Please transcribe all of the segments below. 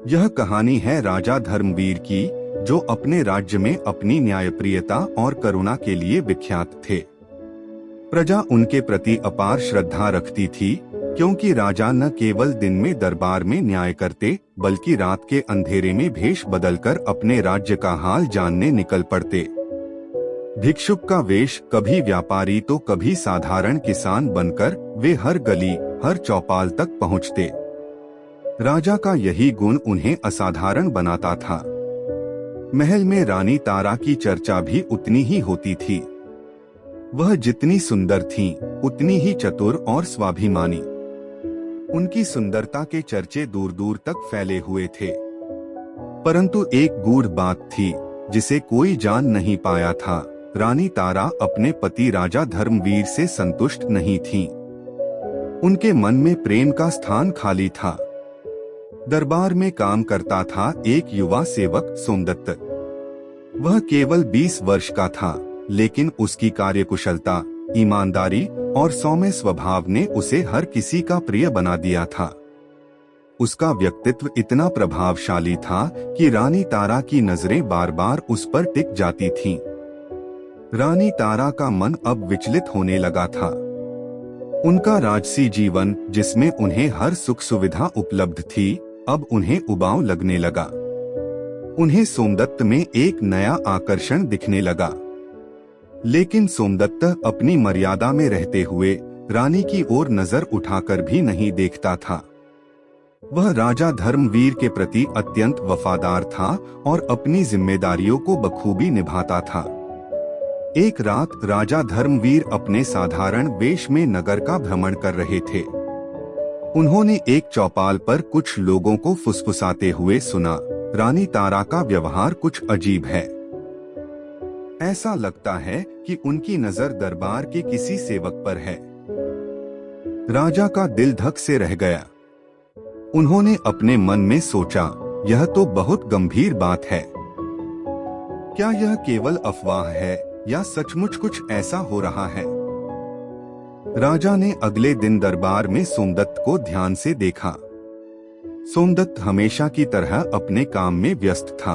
यह कहानी है राजा धर्मवीर की, जो अपने राज्य में अपनी न्यायप्रियता और करुणा के लिए विख्यात थे। प्रजा उनके प्रति अपार श्रद्धा रखती थी, क्योंकि राजा न केवल दिन में दरबार में न्याय करते, बल्कि रात के अंधेरे में भेष बदलकर अपने राज्य का हाल जानने निकल पड़ते। भिक्षुक का वेश, कभी व्यापारी तो कभी साधारण किसान बनकर वे हर गली हर चौपाल तक पहुँचते। राजा का यही गुण उन्हें असाधारण बनाता था। महल में रानी तारा की चर्चा भी उतनी ही होती थी। वह जितनी सुंदर थीं, उतनी ही चतुर और स्वाभिमानी। उनकी सुंदरता के चर्चे दूर दूर तक फैले हुए थे। परंतु एक गूढ़ बात थी जिसे कोई जान नहीं पाया था। रानी तारा अपने पति राजा धर्मवीर से संतुष्ट नहीं थीं। उनके मन में प्रेम का स्थान खाली था। दरबार में काम करता था एक युवा सेवक सोमदत्त। वह केवल 20 वर्ष का था, लेकिन उसकी कार्यकुशलता, ईमानदारी और सौम्य स्वभाव ने उसे हर किसी का प्रिय बना दिया था। उसका व्यक्तित्व इतना प्रभावशाली था कि रानी तारा की नजरें बार बार उस पर टिक जाती थीं। रानी तारा का मन अब विचलित होने लगा था। उनका राजसी जीवन, जिसमें उन्हें हर सुख सुविधा उपलब्ध थी, अब उन्हें उबाऊ लगने लगा। उन्हें सोमदत्त में एक नया आकर्षण दिखने लगा। लेकिन सोमदत्त अपनी मर्यादा में रहते हुए रानी की ओर नजर उठाकर भी नहीं देखता था। वह राजा धर्मवीर के प्रति अत्यंत वफादार था और अपनी जिम्मेदारियों को बखूबी निभाता था। एक रात राजा धर्मवीर अपने साधारण वेश में नगर का भ्रमण कर रहे थे। उन्होंने एक चौपाल पर कुछ लोगों को फुसफुसाते हुए सुना, रानी तारा का व्यवहार कुछ अजीब है। ऐसा लगता है कि उनकी नजर दरबार के किसी सेवक पर है। राजा का दिल धक से रह गया। उन्होंने अपने मन में सोचा, यह तो बहुत गंभीर बात है। क्या यह केवल अफवाह है या सचमुच कुछ ऐसा हो रहा है? राजा ने अगले दिन दरबार में सोमदत्त को ध्यान से देखा। सोमदत्त हमेशा की तरह अपने काम में व्यस्त था।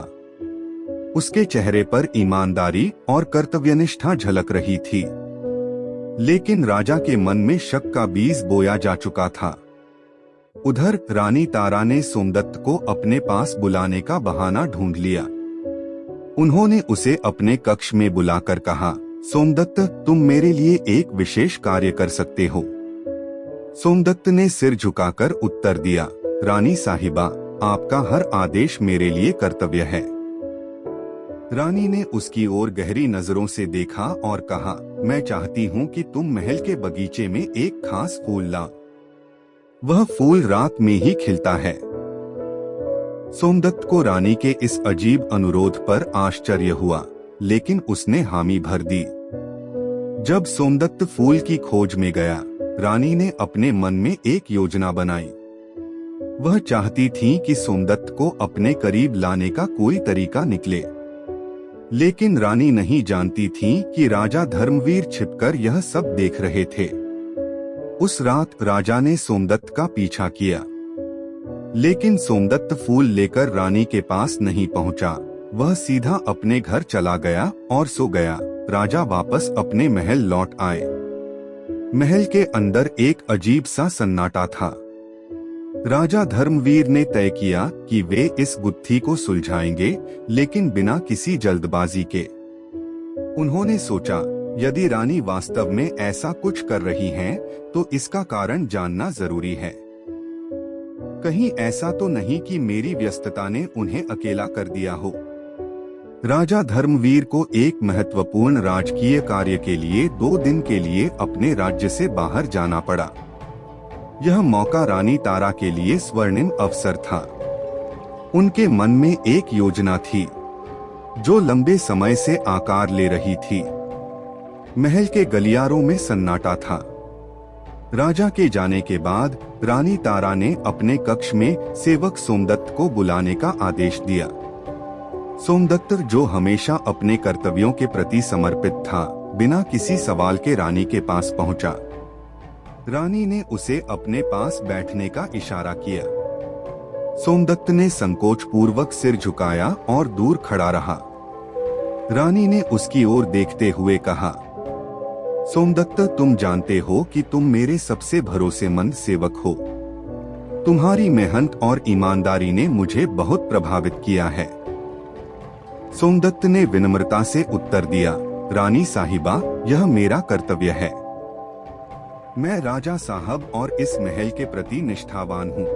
उसके चेहरे पर ईमानदारी और कर्तव्यनिष्ठा झलक रही थी। लेकिन राजा के मन में शक का बीज बोया जा चुका था। उधर रानी तारा ने सोमदत्त को अपने पास बुलाने का बहाना ढूंढ लिया। उन्होंने उसे अपने कक्ष में बुलाकर कहा, सोमदत्त, तुम मेरे लिए एक विशेष कार्य कर सकते हो। सोमदत्त ने सिर झुकाकर उत्तर दिया, रानी साहिबा, आपका हर आदेश मेरे लिए कर्तव्य है। रानी ने उसकी ओर गहरी नजरों से देखा और कहा, मैं चाहती हूँ कि तुम महल के बगीचे में एक खास फूल ला। वह फूल रात में ही खिलता है। सोमदत्त को रानी के इस अजीब अनुरोध पर आश्चर्य हुआ, लेकिन उसने हामी भर दी। जब सोमदत्त फूल की खोज में गया, रानी ने अपने मन में एक योजना बनाई। वह चाहती थी कि सोमदत्त को अपने करीब लाने का कोई तरीका निकले। लेकिन रानी नहीं जानती थी कि राजा धर्मवीर छिपकर यह सब देख रहे थे। उस रात राजा ने सोमदत्त का पीछा किया, लेकिन सोमदत्त फूल लेकर रानी के पास नहीं पहुंचा। वह सीधा अपने घर चला गया और सो गया। राजा वापस अपने महल लौट आए। महल के अंदर एक अजीब सा सन्नाटा था। राजा धर्मवीर ने तय किया कि वे इस गुत्थी को सुलझाएंगे, लेकिन बिना किसी जल्दबाजी के। उन्होंने सोचा, यदि रानी वास्तव में ऐसा कुछ कर रही हैं, तो इसका कारण जानना जरूरी है। कहीं ऐसा तो नहीं कि मेरी व्यस्तता ने उन्हें अकेला कर दिया हो। राजा धर्मवीर को एक महत्वपूर्ण राजकीय कार्य के लिए 2 दिन के लिए अपने राज्य से बाहर जाना पड़ा। यह मौका रानी तारा के लिए स्वर्णिम अवसर था। उनके मन में एक योजना थी, जो लंबे समय से आकार ले रही थी। महल के गलियारों में सन्नाटा था। राजा के जाने के बाद रानी तारा ने अपने कक्ष में सेवक सोमदत्त को बुलाने का आदेश दिया। सोमदत्त, जो हमेशा अपने कर्तव्यों के प्रति समर्पित था, बिना किसी सवाल के रानी के पास पहुंचा। रानी ने उसे अपने पास बैठने का इशारा किया। सोमदत्त ने संकोच पूर्वक सिर झुकाया और दूर खड़ा रहा। रानी ने उसकी ओर देखते हुए कहा, सोमदत्त, तुम जानते हो कि तुम मेरे सबसे भरोसेमंद सेवक हो। तुम्हारी मेहनत और ईमानदारी ने मुझे बहुत प्रभावित किया है। सोमदत्त ने विनम्रता से उत्तर दिया, रानी साहिबा, यह मेरा कर्तव्य है। मैं राजा साहब और इस महल के प्रति निष्ठावान हूँ।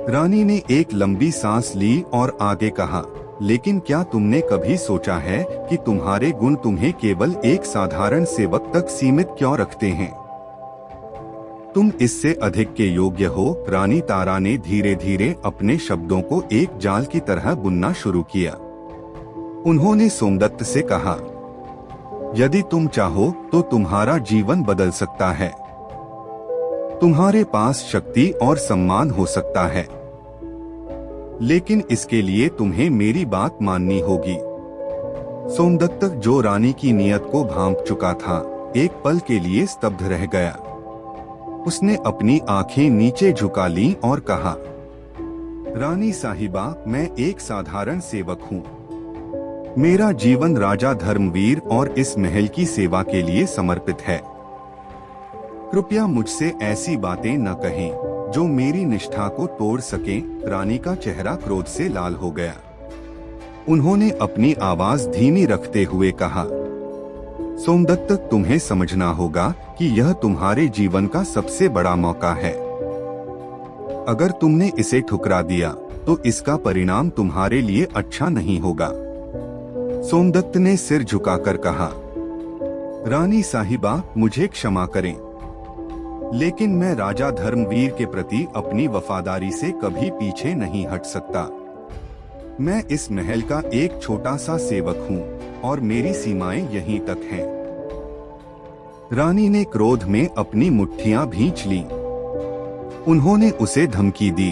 रानी ने एक लंबी सांस ली और आगे कहा, लेकिन क्या तुमने कभी सोचा है कि तुम्हारे गुण तुम्हें केवल एक साधारण सेवक तक सीमित क्यों रखते हैं? तुम इससे अधिक के योग्य हो। रानी तारा ने धीरे धीरे अपने शब्दों को एक जाल की तरह बुनना शुरू किया। उन्होंने सोमदत्त से कहा, यदि तुम चाहो तो तुम्हारा जीवन बदल सकता है। तुम्हारे पास शक्ति और सम्मान हो सकता है, लेकिन इसके लिए तुम्हें मेरी बात माननी होगी। सोमदत्त, जो रानी की नीयत को भांप चुका था, एक पल के लिए स्तब्ध रह गया। उसने अपनी आंखें नीचे झुका लीं और कहा, रानी साहिबा, मैं एक साधारण सेवक हूँ। मेरा जीवन राजा धर्मवीर और इस महल की सेवा के लिए समर्पित है। कृपया मुझसे ऐसी बातें न कहें जो मेरी निष्ठा को तोड़ सकें। रानी का चेहरा क्रोध से लाल हो गया। उन्होंने अपनी आवाज धीमी रखते हुए कहा, सोमदत्त, तुम्हें समझना होगा कि यह तुम्हारे जीवन का सबसे बड़ा मौका है। अगर तुमने इसे ठुकरा दिया तो इसका परिणाम तुम्हारे लिए अच्छा नहीं होगा। सोमदत्त ने सिर झुकाकर कहा, रानी साहिबा, मुझे क्षमा करें, लेकिन मैं राजा धर्मवीर के प्रति अपनी वफादारी से कभी पीछे नहीं हट सकता। मैं इस महल का एक छोटा सा सेवक हूँ और मेरी सीमाएं यहीं तक हैं। रानी ने क्रोध में अपनी मुट्ठियां भींच लीं। उन्होंने उसे धमकी दी,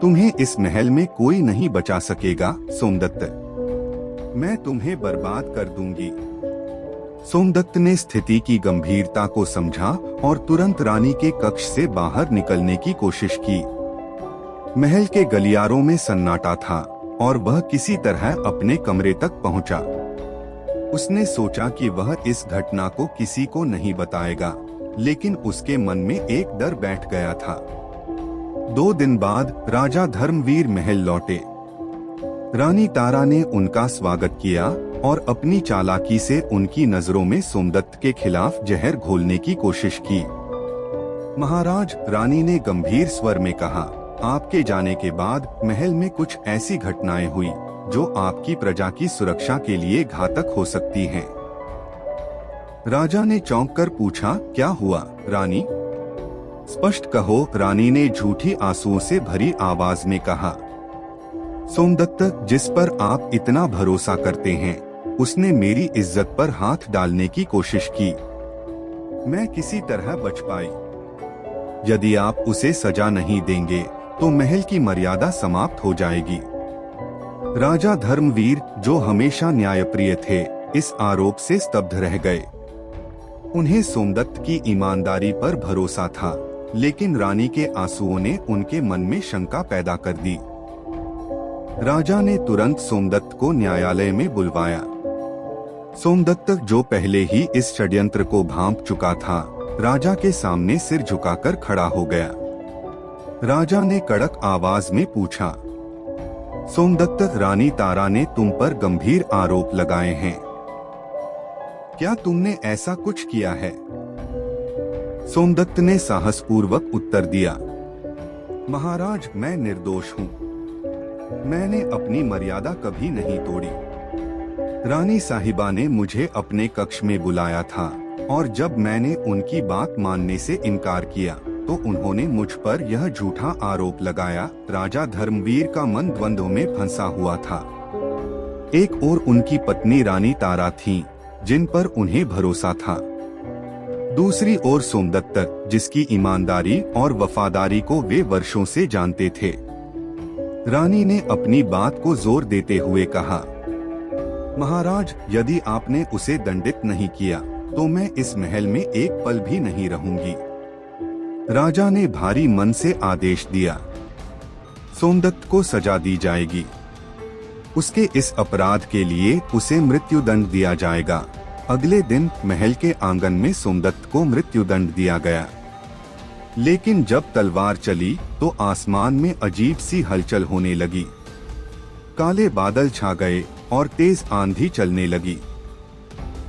तुम्हें इस महल में कोई नहीं बचा सकेगा सोमदत्त। मैं तुम्हें बर्बाद कर दूंगी। सोमदत्त ने स्थिति की गंभीरता को समझा और तुरंत रानी के कक्ष से बाहर निकलने की कोशिश की। महल के गलियारों में सन्नाटा था और वह किसी तरह अपने कमरे तक पहुंचा। उसने सोचा कि वह इस घटना को किसी को नहीं बताएगा, लेकिन उसके मन में एक डर बैठ गया था। 2 दिन बाद राजा धर्मवीर महल लौटे। रानी तारा ने उनका स्वागत किया और अपनी चालाकी से उनकी नजरों में सोमदत्त के खिलाफ जहर घोलने की कोशिश की। महाराज, रानी ने गंभीर स्वर में कहा, आपके जाने के बाद महल में कुछ ऐसी घटनाएं हुई जो आपकी प्रजा की सुरक्षा के लिए घातक हो सकती हैं। राजा ने चौंककर पूछा, क्या हुआ रानी? स्पष्ट कहो, रानी ने झूठी आंसुओं से भरी आवाज में कहा। सोमदत्त, जिस पर आप इतना भरोसा करते हैं, उसने मेरी इज्जत पर हाथ डालने की कोशिश की। मैं किसी तरह बच पाई। यदि आप उसे सजा नहीं देंगे तो महल की मर्यादा समाप्त हो जाएगी। राजा धर्मवीर, जो हमेशा न्यायप्रिय थे, इस आरोप से स्तब्ध रह गए। उन्हें सोमदत्त की ईमानदारी पर भरोसा था, लेकिन रानी के आंसुओं ने उनके मन में शंका पैदा कर दी। राजा ने तुरंत सोमदत्त को न्यायालय में बुलवाया। सोमदत्त, जो पहले ही इस षड्यंत्र को भांप चुका था, राजा के सामने सिर झुकाकर खड़ा हो गया। राजा ने कड़क आवाज में पूछा, सोमदत्त, रानी तारा ने तुम पर गंभीर आरोप लगाए हैं। क्या तुमने ऐसा कुछ किया है? सोमदत्त ने साहसपूर्वक उत्तर दिया, महाराज, मैं निर्दोष हूँ। मैंने अपनी मर्यादा कभी नहीं तोड़ी। रानी साहिबा ने मुझे अपने कक्ष में बुलाया था और जब मैंने उनकी बात मानने से इनकार किया तो उन्होंने मुझ पर यह झूठा आरोप लगाया। राजा धर्मवीर का मन द्वंद्व में फंसा हुआ था। एक ओर उनकी पत्नी रानी तारा थीं, जिन पर उन्हें भरोसा था। दूसरी ओर सोमदत्त, जिसकी ईमानदारी और वफादारी को वे वर्षों से जानते थे। रानी ने अपनी बात को जोर देते हुए कहा, महाराज, यदि आपने उसे दंडित नहीं किया तो मैं इस महल में एक पल भी नहीं रहूंगी। राजा ने भारी मन से आदेश दिया। सोमदत्त को सजा दी जाएगी। उसके इस अपराध के लिए उसे मृत्युदंड दिया जाएगा। अगले दिन महल के आंगन में सोमदत्त को मृत्युदंड दिया गया। लेकिन जब तलवार चली तो आसमान में अजीब सी हलचल होने लगी। काले बादल छा गए और तेज आंधी चलने लगी।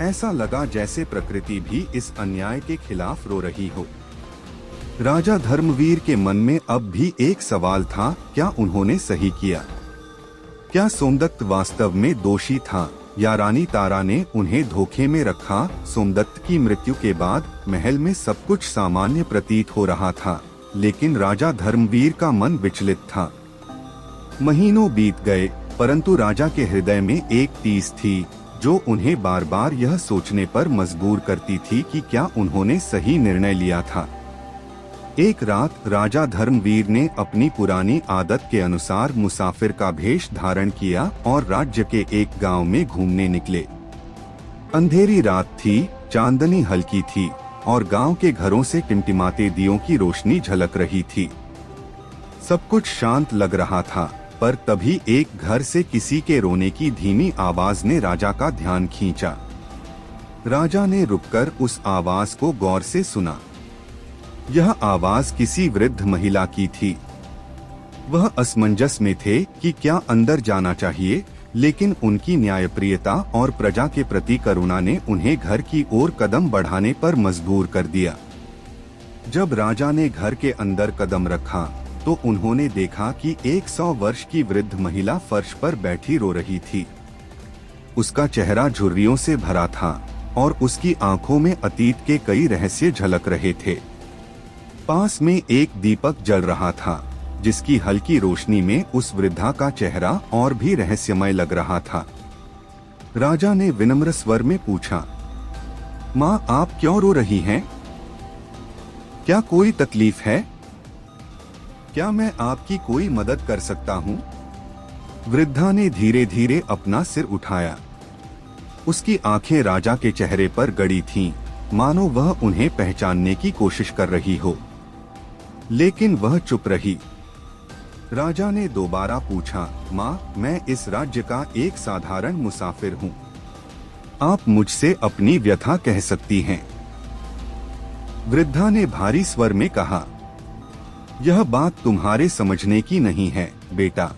ऐसा लगा जैसे प्रकृति भी इस अन्याय के खिलाफ रो रही हो। राजा धर्मवीर के मन में अब भी एक सवाल था, क्या उन्होंने सही किया? क्या सोमदत्त वास्तव में दोषी था या रानी तारा ने उन्हें धोखे में रखा? सोमदत्त की मृत्यु के बाद महल में सब कुछ सामान्य प्रतीत हो रहा था, लेकिन राजा धर्मवीर का मन विचलित था। महीनों बीत गए, परंतु राजा के हृदय में एक टीस थी जो उन्हें बार बार यह सोचने पर मजबूर करती थी कि क्या उन्होंने सही निर्णय लिया था। एक रात राजा धर्मवीर ने अपनी पुरानी आदत के अनुसार मुसाफिर का भेष धारण किया और राज्य के एक गांव में घूमने निकले। अंधेरी रात थी, चांदनी हल्की थी और गांव के घरों से टिमटिमाते दियों की रोशनी झलक रही थी। सब कुछ शांत लग रहा था, पर तभी एक घर से किसी के रोने की धीमी आवाज ने राजा का ध्यान खींचा। राजा ने रुककर उस आवाज को गौर से सुना। यह आवाज किसी वृद्ध महिला की थी। वह असमंजस में थे कि क्या अंदर जाना चाहिए, लेकिन उनकी न्यायप्रियता और प्रजा के प्रति करुणा ने उन्हें घर की ओर कदम बढ़ाने पर मजबूर कर दिया। जब राजा ने घर के अंदर कदम रखा तो उन्होंने देखा कि 100 वर्ष की वृद्ध महिला फर्श पर बैठी रो रही थी। उसका चेहरा झुर्रियों से भरा था और उसकी आंखों में अतीत के कई रहस्य झलक रहे थे। पास में एक दीपक जल रहा था, जिसकी हल्की रोशनी में उस वृद्धा का चेहरा और भी रहस्यमय लग रहा था। राजा ने विनम्र स्वर में पूछा, माँ, आप क्यों रो रही हैं? क्या कोई तकलीफ है? क्या मैं आपकी कोई मदद कर सकता हूँ? वृद्धा ने धीरे धीरे अपना सिर उठाया। उसकी आंखें राजा के चेहरे पर गड़ी थीं, मानो वह उन्हें पहचानने की कोशिश कर रही हो। लेकिन वह चुप रही। राजा ने दोबारा पूछा, माँ, मैं इस राज्य का एक साधारण मुसाफिर हूँ। आप मुझसे अपनी व्यथा कह सकती हैं। वृद्धा ने भारी स्वर में कहा, यह बात तुम्हारे समझने की नहीं है बेटा।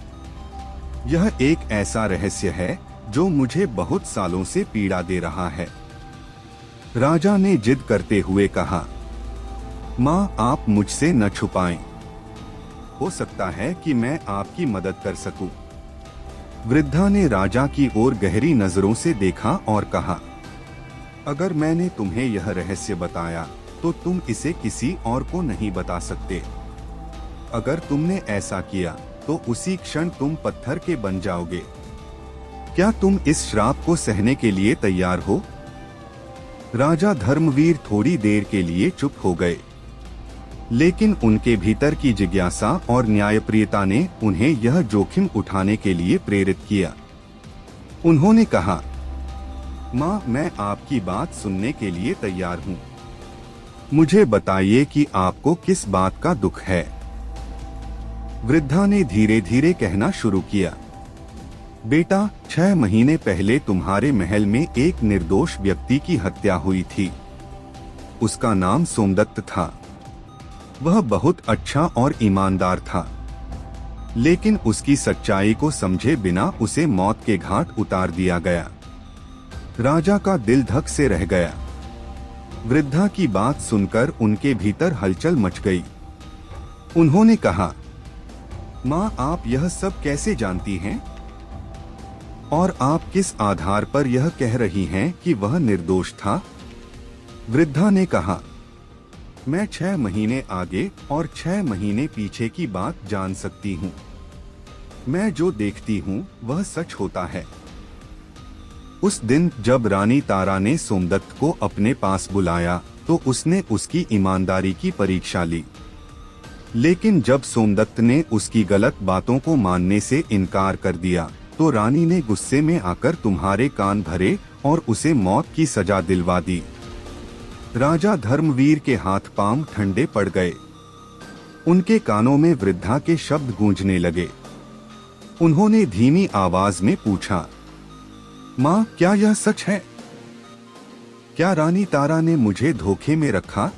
यह एक ऐसा रहस्य है जो मुझे बहुत सालों से पीड़ा दे रहा है। राजा ने जिद करते हुए कहा, माँ, आप मुझसे न छुपाएं। हो सकता है कि मैं आपकी मदद कर सकूं। वृद्धा ने राजा की ओर गहरी नजरों से देखा और कहा, अगर मैंने तुम्हें यह रहस्य बताया तो तुम इसे किसी और को नहीं बता सकते। अगर तुमने ऐसा किया तो उसी क्षण तुम पत्थर के बन जाओगे। क्या तुम इस श्राप को सहने के लिए तैयार हो? राजा धर्मवीर थोड़ी देर के लिए चुप हो गए, लेकिन उनके भीतर की जिज्ञासा और न्यायप्रियता ने उन्हें यह जोखिम उठाने के लिए प्रेरित किया। उन्होंने कहा, माँ, मैं आपकी बात सुनने के लिए तैयार हूँ। मुझे बताइए कि आपको किस बात का दुख है। वृद्धा ने धीरे धीरे कहना शुरू किया, बेटा, 6 महीने पहले तुम्हारे महल में एक निर्दोष व्यक्ति की हत्या हुई थी। उसका नाम सोमदत्त था। वह बहुत अच्छा और ईमानदार था, लेकिन उसकी सच्चाई को समझे बिना उसे मौत के घाट उतार दिया गया। राजा का दिल धक से रह गया। वृद्धा की बात सुनकर उनके भीतर हलचल मच गई। उन्होंने कहा, माँ, आप यह सब कैसे जानती हैं? और आप किस आधार पर यह कह रही हैं कि वह निर्दोष था? वृद्धा ने कहा, मैं 6 महीने आगे और 6 महीने पीछे की बात जान सकती हूँ। मैं जो देखती हूँ वह सच होता है। उस दिन जब रानी तारा ने सोमदत्त को अपने पास बुलाया तो उसने उसकी ईमानदारी की परीक्षा ली। लेकिन जब सोमदत्त ने उसकी गलत बातों को मानने से इनकार कर दिया तो रानी ने गुस्से में आकर तुम्हारे कान भरे और उसे मौत की सजा दिलवा दी। राजा धर्मवीर के हाथ पांव ठंडे पड़ गए। उनके कानों में वृद्धा के शब्द गूंजने लगे। उन्होंने धीमी आवाज में पूछा, माँ, क्या यह सच है? क्या रानी तारा ने मुझे धोखे में रखा?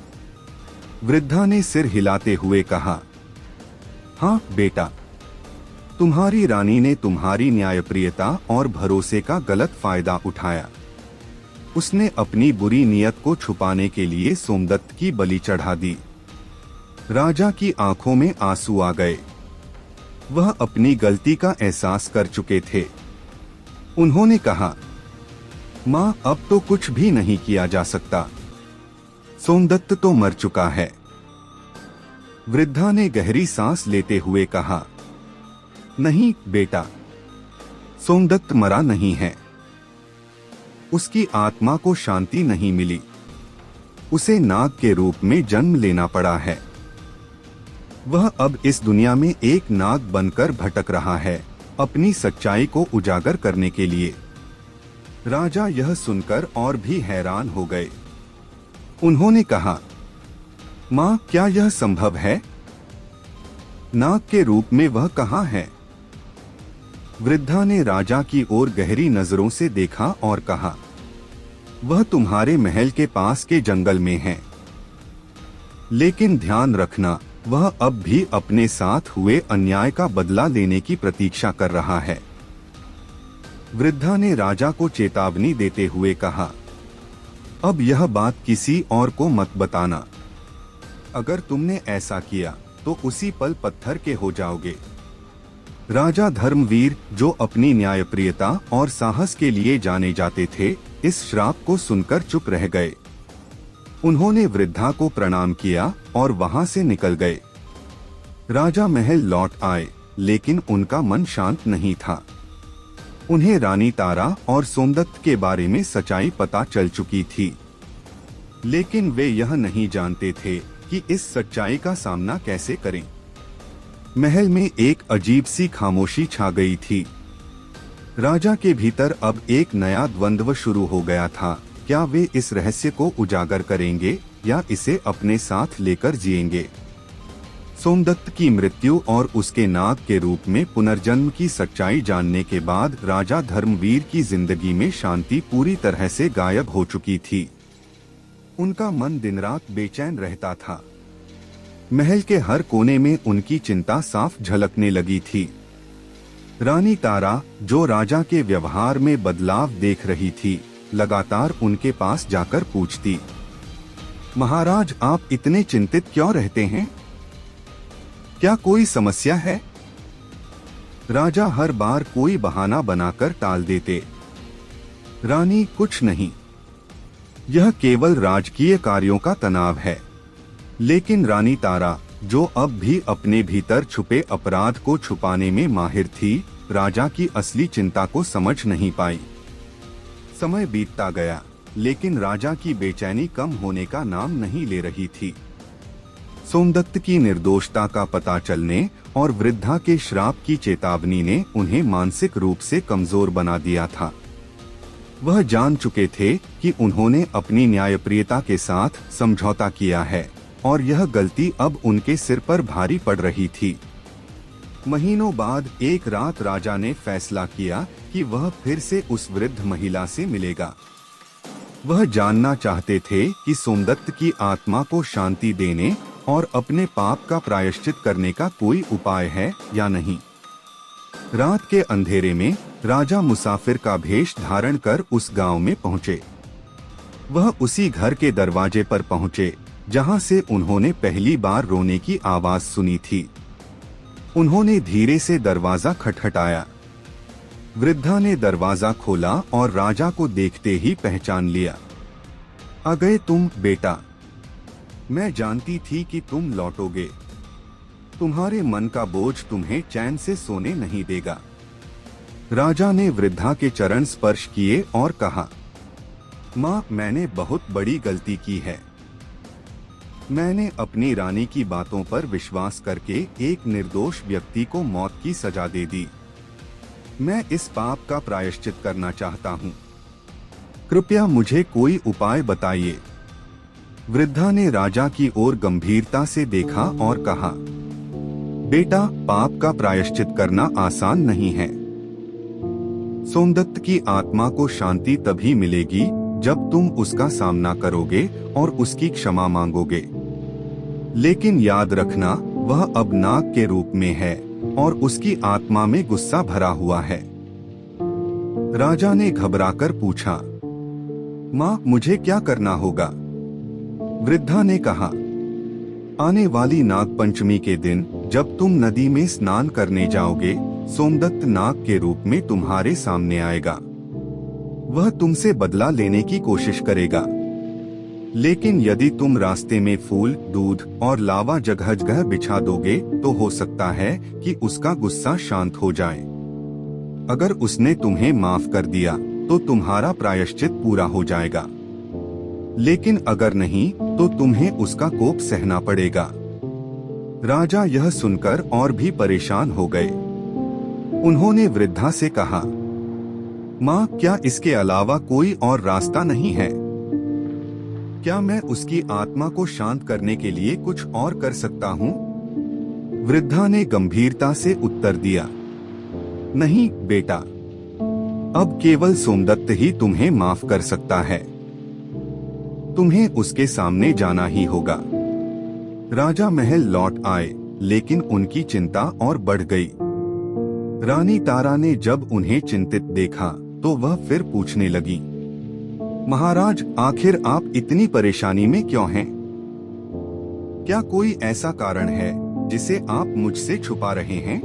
वृद्धा ने सिर हिलाते हुए कहा, हाँ बेटा, तुम्हारी रानी ने तुम्हारी न्यायप्रियता और भरोसे का गलत फायदा उठाया। उसने अपनी बुरी नीयत को छुपाने के लिए सोमदत्त की बलि चढ़ा दी। राजा की आंखों में आंसू आ गए। वह अपनी गलती का एहसास कर चुके थे। उन्होंने कहा, माँ, अब तो कुछ भी नहीं किया जा सकता। सोमदत्त तो मर चुका है। वृद्धा ने गहरी सांस लेते हुए कहा, नहीं बेटा, सोमदत्त मरा नहीं है। उसकी आत्मा को शांति नहीं मिली। उसे नाग के रूप में जन्म लेना पड़ा है। वह अब इस दुनिया में एक नाग बनकर भटक रहा है, अपनी सच्चाई को उजागर करने के लिए। राजा यह सुनकर और भी हैरान हो गए। उन्होंने कहा, माँ, क्या यह संभव है? नाग के रूप में वह कहाँ है? वृद्धा ने राजा की ओर गहरी नजरों से देखा और कहा, वह तुम्हारे महल के पास के जंगल में है। लेकिन ध्यान रखना, वह अब भी अपने साथ हुए अन्याय का बदला लेने की प्रतीक्षा कर रहा है। वृद्धा ने राजा को चेतावनी देते हुए कहा, अब यह बात किसी और को मत बताना। अगर तुमने ऐसा किया तो उसी पल पत्थर के हो जाओगे। राजा धर्मवीर, जो अपनी न्यायप्रियता और साहस के लिए जाने जाते थे, इस श्राप को सुनकर चुप रह गए। उन्होंने वृद्धा को प्रणाम किया और वहां से निकल गए। राजा महल लौट आए, लेकिन उनका मन शांत नहीं था। उन्हें रानी तारा और सोमदत्त के बारे में सच्चाई पता चल चुकी थी, लेकिन वे यह नहीं जानते थे कि इस सच्चाई का सामना कैसे करें। महल में एक अजीब सी खामोशी छा गई थी। राजा के भीतर अब एक नया द्वंद्व शुरू हो गया था। क्या वे इस रहस्य को उजागर करेंगे या इसे अपने साथ लेकर जिएंगे? सोमदत्त की मृत्यु और उसके नाग के रूप में पुनर्जन्म की सच्चाई जानने के बाद राजा धर्मवीर की जिंदगी में शांति पूरी तरह से गायब हो चुकी थी। उनका मन दिन रात बेचैन रहता था। महल के हर कोने में उनकी चिंता साफ झलकने लगी थी। रानी तारा, जो राजा के व्यवहार में बदलाव देख रही थी, लगातार उनके पास जाकर पूछती, महाराज, आप इतने चिंतित क्यों रहते हैं? क्या कोई समस्या है? राजा हर बार कोई बहाना बनाकर टाल देते। रानी, कुछ नहीं, यह केवल राजकीय कार्यों का तनाव है। लेकिन रानी तारा, जो अब भी अपने भीतर छुपे अपराध को छुपाने में माहिर थी, राजा की असली चिंता को समझ नहीं पाई। समय बीतता गया, लेकिन राजा की बेचैनी कम होने का नाम नहीं ले रही थी। सोमदत्त की निर्दोषता का पता चलने और वृद्धा के श्राप की चेतावनी ने उन्हें मानसिक रूप से कमजोर बना दिया था। वह जान चुके थे कि उन्होंने अपनी न्यायप्रियता के साथ समझौता किया है और यह गलती अब उनके सिर पर भारी पड़ रही थी। महीनों बाद एक रात राजा ने फैसला किया कि वह फिर से उस वृद्ध महिला से मिलेगा। वह जानना चाहते थे कि सोमदत्त की आत्मा को शांति देने और अपने पाप का प्रायश्चित करने का कोई उपाय है या नहीं। रात के अंधेरे में राजा मुसाफिर का भेष धारण कर उस गांव में पहुंचे। वह उसी घर के दरवाजे पर पहुंचे जहां से उन्होंने पहली बार रोने की आवाज सुनी थी। उन्होंने धीरे से दरवाजा खटखटाया। वृद्धा ने दरवाजा खोला और राजा को देखते ही पहचान लिया। आ गए तुम बेटा? मैं जानती थी कि तुम लौटोगे। तुम्हारे मन का बोझ तुम्हें चैन से सोने नहीं देगा। राजा ने वृद्धा के चरण स्पर्श किए और कहा, माँ, मैंने बहुत बड़ी गलती की है। मैंने अपनी रानी की बातों पर विश्वास करके एक निर्दोष व्यक्ति को मौत की सजा दे दी। मैं इस पाप का प्रायश्चित करना चाहता हूँ। कृपया मुझे कोई उपाय बताइए। वृद्धा ने राजा की ओर गंभीरता से देखा और कहा, बेटा, पाप का प्रायश्चित करना आसान नहीं है। सोमदत्त की आत्मा को शांति तभी मिलेगी जब तुम उसका सामना करोगे और उसकी क्षमा मांगोगे। लेकिन याद रखना, वह अब नाग के रूप में है और उसकी आत्मा में गुस्सा भरा हुआ है। राजा ने घबराकर पूछा, माँ, मुझे क्या करना होगा? वृद्धा ने कहा, आने वाली नाग पंचमी के दिन जब तुम नदी में स्नान करने जाओगे, सोमदत्त नाग के रूप में तुम्हारे सामने आएगा। वह तुमसे बदला लेने की कोशिश करेगा। लेकिन यदि तुम रास्ते में फूल, दूध और लावा जगह जगह बिछा दोगे तो हो सकता है कि उसका गुस्सा शांत हो जाए। अगर उसने तुम्हें माफ कर दिया तो तुम्हारा प्रायश्चित पूरा हो जाएगा। लेकिन अगर नहीं तो तुम्हें उसका कोप सहना पड़ेगा। राजा यह सुनकर और भी परेशान हो गए। उन्होंने वृद्धा से कहा, माँ, क्या इसके अलावा कोई और रास्ता नहीं है? क्या मैं उसकी आत्मा को शांत करने के लिए कुछ और कर सकता हूँ? वृद्धा ने गंभीरता से उत्तर दिया, नहीं बेटा, अब केवल सोमदत्त ही तुम्हें माफ कर सकता है। तुम्हें उसके सामने जाना ही होगा। राजा महल लौट आए, लेकिन उनकी चिंता और बढ़ गई। रानी तारा ने जब उन्हें चिंतित देखा तो वह फिर पूछने लगी, महाराज, आखिर आप इतनी परेशानी में क्यों हैं? क्या कोई ऐसा कारण है जिसे आप मुझसे छुपा रहे हैं?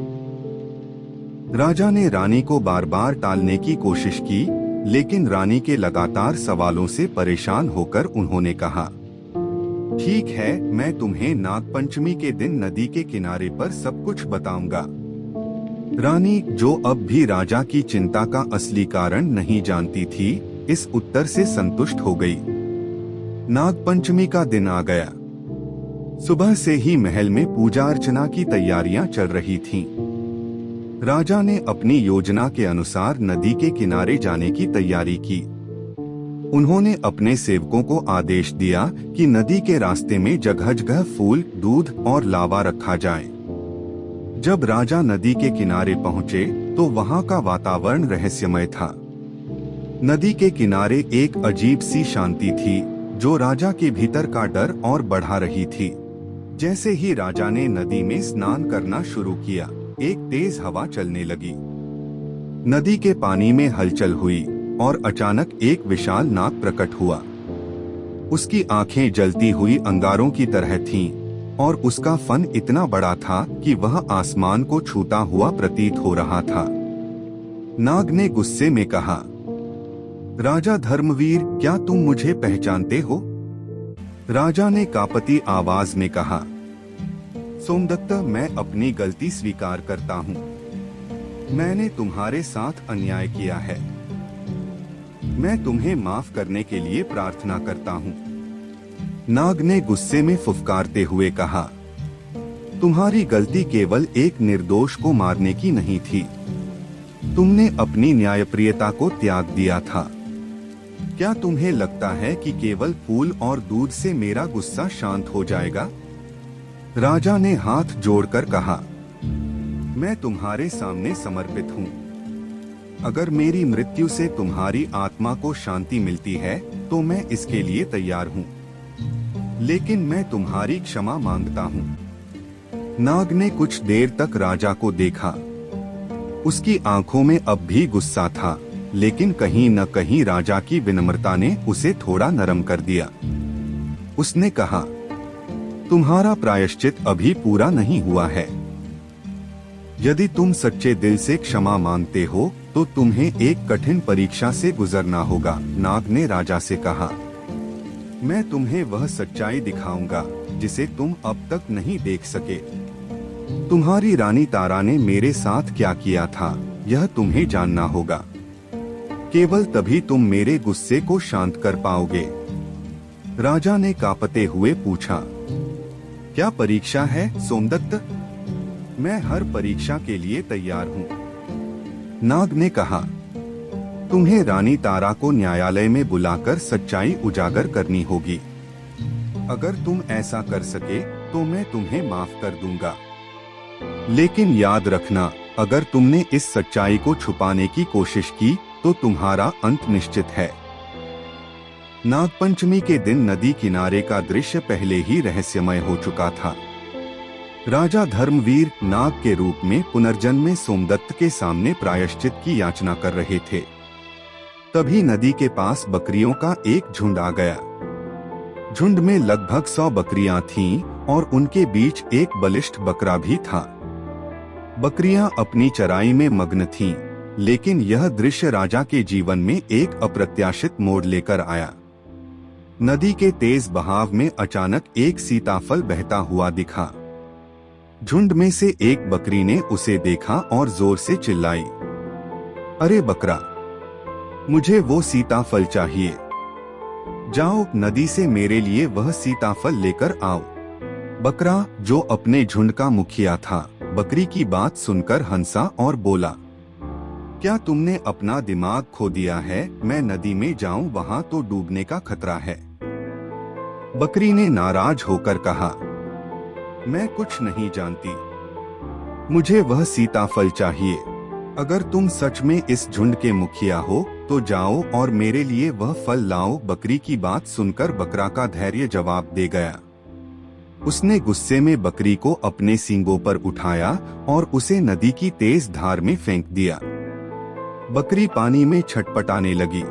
राजा ने रानी को बार बार टालने की कोशिश की, लेकिन रानी के लगातार सवालों से परेशान होकर उन्होंने कहा, ठीक है, मैं तुम्हें नागपंचमी के दिन नदी के किनारे पर सब कुछ बताऊंगा। रानी, जो अब भी राजा की चिंता का असली कारण नहीं जानती थी, इस उत्तर से संतुष्ट हो गई। नागपंचमी का दिन आ गया। सुबह से ही महल में पूजा अर्चना की तैयारियां चल रही थीं। राजा ने अपनी योजना के अनुसार नदी के किनारे जाने की तैयारी की। उन्होंने अपने सेवकों को आदेश दिया कि नदी के रास्ते में जगह जगह फूल, दूध और लावा रखा जाए। जब राजा नदी के किनारे पहुंचे तो वहां का वातावरण रहस्यमय था। नदी के किनारे एक अजीब सी शांति थी जो राजा के भीतर का डर और बढ़ा रही थी। जैसे ही राजा ने नदी में स्नान करना शुरू किया, एक तेज हवा चलने लगी। नदी के पानी में हलचल हुई और अचानक एक विशाल नाग प्रकट हुआ। उसकी आंखें जलती हुई अंगारों की तरह थीं और उसका फन इतना बड़ा था कि वह आसमान को छूता हुआ प्रतीत हो रहा था। नाग ने गुस्से में कहा, राजा धर्मवीर, क्या तुम मुझे पहचानते हो? राजा ने कांपती आवाज में कहा, सोमदत्त, मैं अपनी गलती स्वीकार करता हूँ। मैंने तुम्हारे साथ अन्याय किया है। मैं तुम्हें माफ करने के लिए प्रार्थना करता हूँ। नाग ने गुस्से में फुफकारते हुए कहा, तुम्हारी गलती केवल एक निर्दोष को मारने की नहीं थी। तुमने अपनी न्यायप्रियता को त्याग दिया था। क्या तुम्हें लगता है कि केवल फूल और दूध से मेरा गुस्सा शांत हो जाएगा? राजा ने हाथ जोड़कर कहा, मैं तुम्हारे सामने समर्पित हूँ। अगर मेरी मृत्यु से तुम्हारी आत्मा को शांति मिलती है तो मैं इसके लिए तैयार हूँ, लेकिन मैं तुम्हारी क्षमा मांगता हूँ। नाग ने कुछ देर तक राजा को देखा। उसकी आंखों में अब भी गुस्सा था, लेकिन कहीं न कहीं राजा की विनम्रता ने उसे थोड़ा नरम कर दिया। उसने कहा, तुम्हारा प्रायश्चित अभी पूरा नहीं हुआ है। यदि तुम सच्चे दिल से क्षमा मांगते हो तो तुम्हें एक कठिन परीक्षा से गुजरना होगा। नाग ने राजा से कहा, मैं तुम्हें वह सच्चाई दिखाऊंगा जिसे तुम अब तक नहीं देख सके। तुम्हारी रानी तारा ने मेरे साथ क्या किया था, यह तुम्हें जानना होगा। केवल तभी तुम मेरे गुस्से को शांत कर पाओगे। राजा ने कांपते हुए पूछा, क्या परीक्षा है सोमदत्त? मैं हर परीक्षा के लिए तैयार हूँ। नाग ने कहा, तुम्हें रानी तारा को न्यायालय में बुलाकर सच्चाई उजागर करनी होगी। अगर तुम ऐसा कर सके तो मैं तुम्हें माफ कर दूंगा। लेकिन याद रखना, अगर तुमने इस सच्चाई को छुपाने की कोशिश की तो तुम्हारा अंत निश्चित है। नागपंचमी के दिन नदी किनारे का दृश्य पहले ही रहस्यमय हो चुका था। राजा धर्मवीर नाग के रूप में पुनर्जन्म में सोमदत्त के सामने प्रायश्चित की याचना कर रहे थे। तभी नदी के पास बकरियों का एक झुंड आ गया। झुंड में लगभग 100 बकरियां थीं और उनके बीच एक बलिष्ठ बकरा भी था। बकरियां अपनी चराई में मग्न थीं, लेकिन यह दृश्य राजा के जीवन में एक अप्रत्याशित मोड़ लेकर आया। नदी के तेज बहाव में अचानक एक सीताफल बहता हुआ दिखा। झुंड में से एक बकरी ने उसे देखा और जोर से चिल्लाई, अरे बकरा, मुझे वो सीताफल चाहिए। जाओ नदी से मेरे लिए वह सीताफल लेकर आओ। बकरा, जो अपने झुंड का मुखिया था, बकरी की बात सुनकर हंसा और बोला, क्या तुमने अपना दिमाग खो दिया है? मैं नदी में जाऊं वहां तो डूबने का खतरा है। बकरी ने नाराज होकर कहा, मैं कुछ नहीं जानती, मुझे वह सीताफल चाहिए। अगर तुम सच में इस झुंड के मुखिया हो तो जाओ और मेरे लिए वह फल लाओ। बकरी की बात सुनकर बकरा का धैर्य जवाब दे गया। उसने गुस्से में बकरी को अपने सींगों पर उठाया और उसे नदी की तेज धार में फेंक दिया। बकरी पानी में छटपटाने लगी।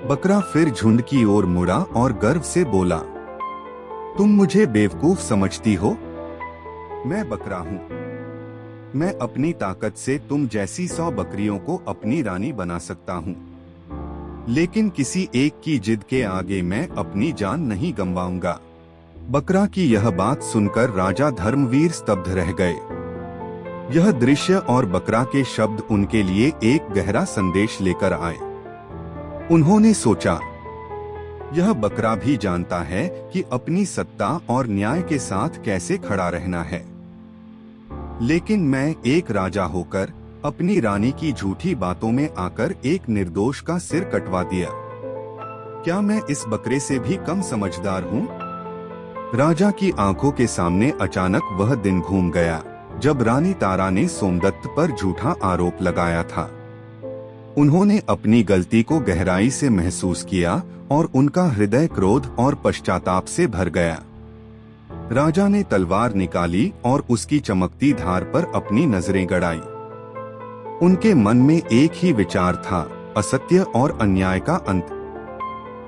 बकरा फिर झुंड की ओर मुड़ा और गर्व से बोला, तुम मुझे बेवकूफ समझती हो? मैं बकरा हूँ। मैं अपनी ताकत से तुम जैसी 100 बकरियों को अपनी रानी बना सकता हूँ, लेकिन किसी एक की जिद के आगे मैं अपनी जान नहीं गंवाऊंगा। बकरा की यह बात सुनकर राजा धर्मवीर स्तब्ध रह गए। यह दृश्य और बकरा के शब्द उनके लिए एक गहरा संदेश लेकर आए। उन्होंने सोचा, यह बकरा भी जानता है कि अपनी सत्ता और न्याय के साथ कैसे खड़ा रहना है, लेकिन मैं एक राजा होकर अपनी रानी की झूठी बातों में आकर एक निर्दोष का सिर कटवा दिया। क्या मैं इस बकरे से भी कम समझदार हूँ? राजा की आंखों के सामने अचानक वह दिन घूम गया जब रानी तारा ने सोमदत्त पर झूठा आरोप लगाया था। उन्होंने अपनी गलती को गहराई से महसूस किया और उनका हृदय क्रोध और पश्चाताप से भर गया। राजा ने तलवार निकाली और उसकी चमकती धार पर अपनी नजरें गड़ाई। उनके मन में एक ही विचार था, असत्य और अन्याय का अंत।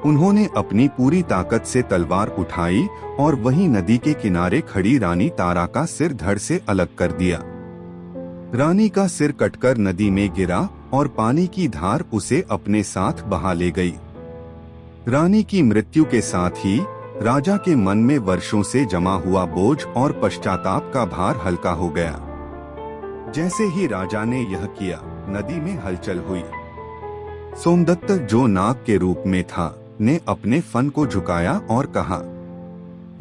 उन्होंने अपनी पूरी ताकत से तलवार उठाई और वहीं नदी के किनारे खड़ी रानी तारा का सिर धड़ से अलग कर दिया। रानी का सिर कटकर नदी में गिरा और पानी की धार उसे अपने साथ बहा ले गई। रानी की मृत्यु के साथ ही राजा के मन में वर्षों से जमा हुआ बोझ और पश्चाताप का भार हल्का हो गया। जैसे ही राजा ने यह किया, नदी में हलचल हुई। सोमदत्त, जो नाग के रूप में था, ने अपने फन को झुकाया और कहा,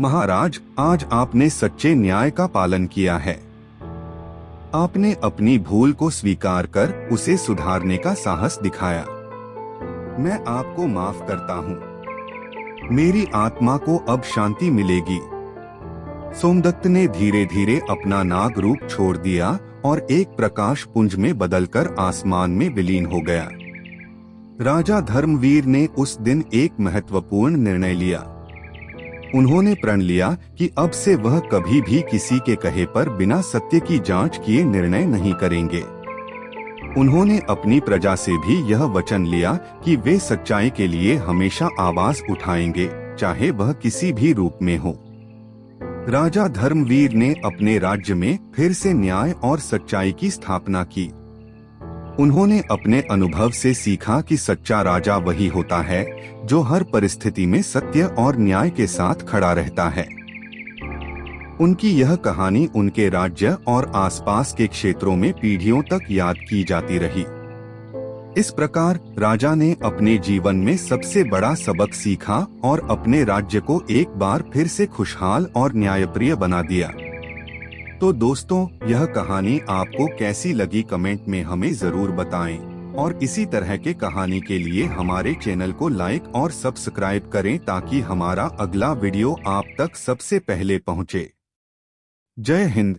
महाराज, आज आपने सच्चे न्याय का पालन किया है। आपने अपनी भूल को स्वीकार कर उसे सुधारने का साहस दिखाया। मैं आपको माफ करता हूँ। मेरी आत्मा को अब शांति मिलेगी। सोमदत्त ने धीरे धीरे अपना नाग रूप छोड़ दिया और एक प्रकाश पुंज में बदलकर आसमान में विलीन हो गया। राजा धर्मवीर ने उस दिन एक महत्वपूर्ण निर्णय लिया। उन्होंने प्रण लिया कि अब से वह कभी भी किसी के कहे पर बिना सत्य की जांच किए निर्णय नहीं करेंगे। उन्होंने अपनी प्रजा से भी यह वचन लिया कि वे सच्चाई के लिए हमेशा आवाज उठाएंगे, चाहे वह किसी भी रूप में हो। राजा धर्मवीर ने अपने राज्य में फिर से न्याय और सच्चाई की स्थापना की। उन्होंने अपने अनुभव से सीखा कि सच्चा राजा वही होता है जो हर परिस्थिति में सत्य और न्याय के साथ खड़ा रहता है। उनकी यह कहानी उनके राज्य और आसपास के क्षेत्रों में पीढ़ियों तक याद की जाती रही। इस प्रकार राजा ने अपने जीवन में सबसे बड़ा सबक सीखा और अपने राज्य को एक बार फिर से खुशहाल और न्यायप्रिय बना दिया। तो दोस्तों, यह कहानी आपको कैसी लगी कमेंट में हमें जरूर बताएं और इसी तरह के कहानी के लिए हमारे चैनल को लाइक और सब्सक्राइब करें ताकि हमारा अगला वीडियो आप तक सबसे पहले पहुंचे। जय हिंद।